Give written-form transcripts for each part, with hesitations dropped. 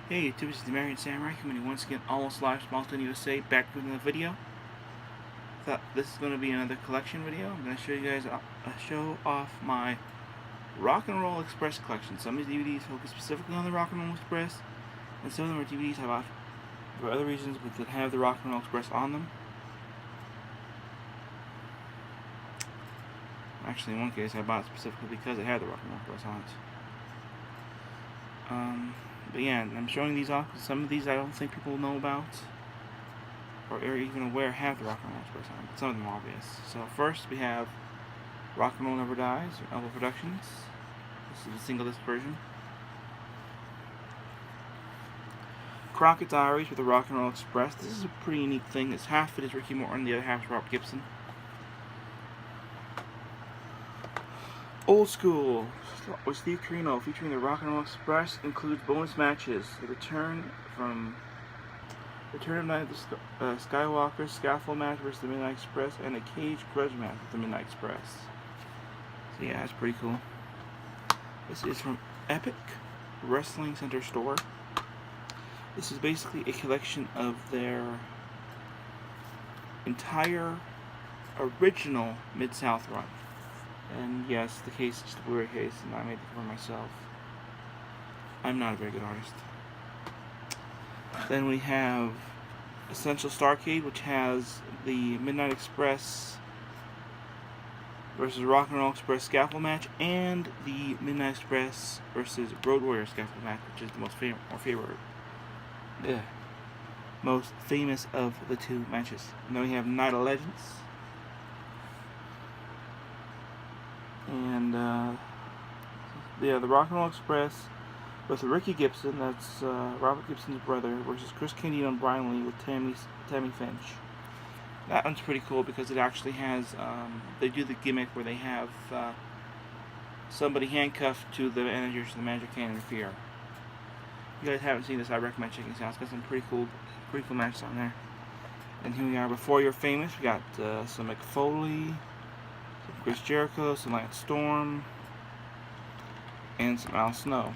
Hey YouTube, this is the American Samurai coming once again, almost live, Smallton, USA, back with another video. Thought this is going to be another collection video. I'm going to show you guys show off my Rock and Roll Express collection. Some of these DVDs focus specifically on the Rock and Roll Express, and some of them are DVDs I bought for other reasons, but that have the Rock and Roll Express on them. Actually, in one case, I bought it specifically because it had the Rock and Roll Express on it. But yeah, I'm showing these off because some of these I don't think people know about or are even aware have the Rock and Roll Express on it, but some of them are obvious. So first we have Rock and Roll Never Dies, or Elbow Productions. This is the single disc version. Crockett Diaries with the Rock and Roll Express. This is a pretty unique thing. It's half it is Ricky Morton, the other half is Robert Gibson. Old School with Steve Corino featuring the Rock and Roll Express includes bonus matches. The return of Night of the Skywalker, Scaffold match versus the Midnight Express, and a cage grudge match with the Midnight Express. So yeah, that's pretty cool. This is from Epic Wrestling Center Store. This is basically a collection of their entire original Mid-South run. And yes, the case is just a Blu-ray case, and I made it for myself. I'm not a very good artist. Then we have Essential Starcade, which has the Midnight Express versus Rock and Roll Express Scaffold match, and the Midnight Express versus Road Warrior Scaffold match, which is the most famous of the two matches. And then we have Night of Legends. And the Rock and Roll Express with Ricky Gibson, that's Robert Gibson's brother, versus Chris Candido and Brian Lee with Tammy Finch. That one's pretty cool because it actually has, they do the gimmick where they have somebody handcuffed to the managers, so the manager can't interfere. If you guys haven't seen this, I recommend checking this out. It's got some pretty cool matches on there. And here we are, Before You're Famous. We got some Mick Foley, some Chris Jericho, some Lance Storm, and some Al Snow.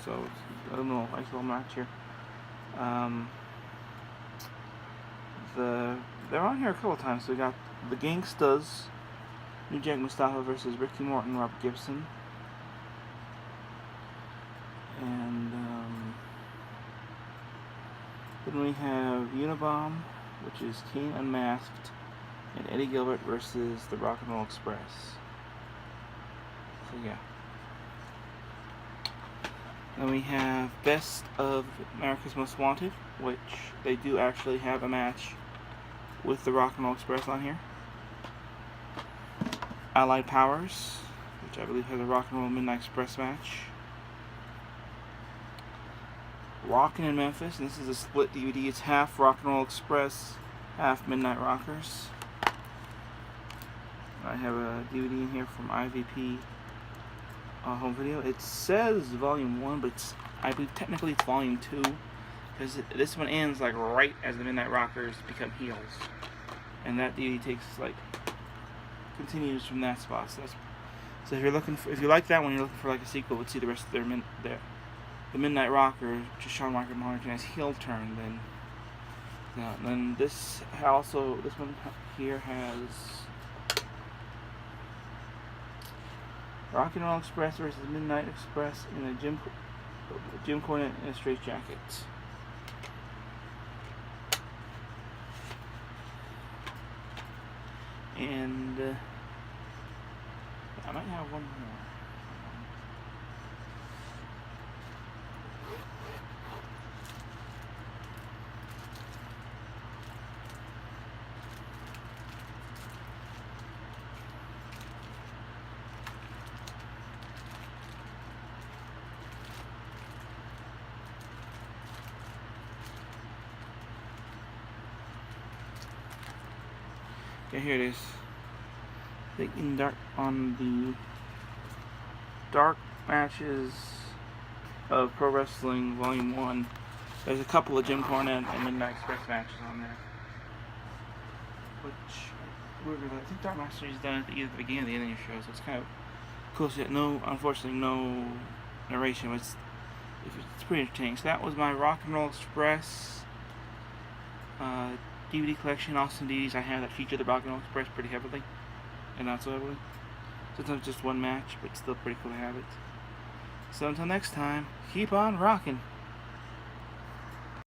So, I don't know, nice little match here. They're on here a couple times. So we got the Gangstas, New Jack Mustafa versus Ricky Morton, Robert Gibson. And then we have Unabomb, which is Kane Unmasked, and Eddie Gilbert versus the Rock and Roll Express. So yeah. Then we have Best of America's Most Wanted, which they do actually have a match with the Rock and Roll Express on here. Allied Powers, which I believe has a Rock and Roll Midnight Express match. Rockin' in Memphis, and this is a split DVD. It's half Rock and Roll Express, half Midnight Rockers. I have a DVD in here from IVP Home Video. It says Volume 1, but I believe technically it's Volume 2, because this one ends like right as the Midnight Rockers become heels, and that DVD continues from that spot. So if you like that one, you're looking for like a sequel, let's see the rest of the Midnight Rockers, which is Shawn Michaels Martinez heel turn. Then this one here has Rock and Roll Express versus Midnight Express in a Jim Cornette in a straight jacket. And I might have one more. Okay, here it is. Thinking dark on the dark matches of Pro Wrestling Volume 1. There's a couple of Jim Cornette and Midnight Express matches on there. Which, I think Dark Master is done at either the beginning or the end of your show, so it's kind of cool. So unfortunately, no narration. It's pretty entertaining. So that was my Rock and Roll Express DVD collection. Awesome DVDs I have that feature the Rock and Roll Express pretty heavily, and not so heavily. Sometimes just one match, but still pretty cool to have it. So until next time, keep on rocking.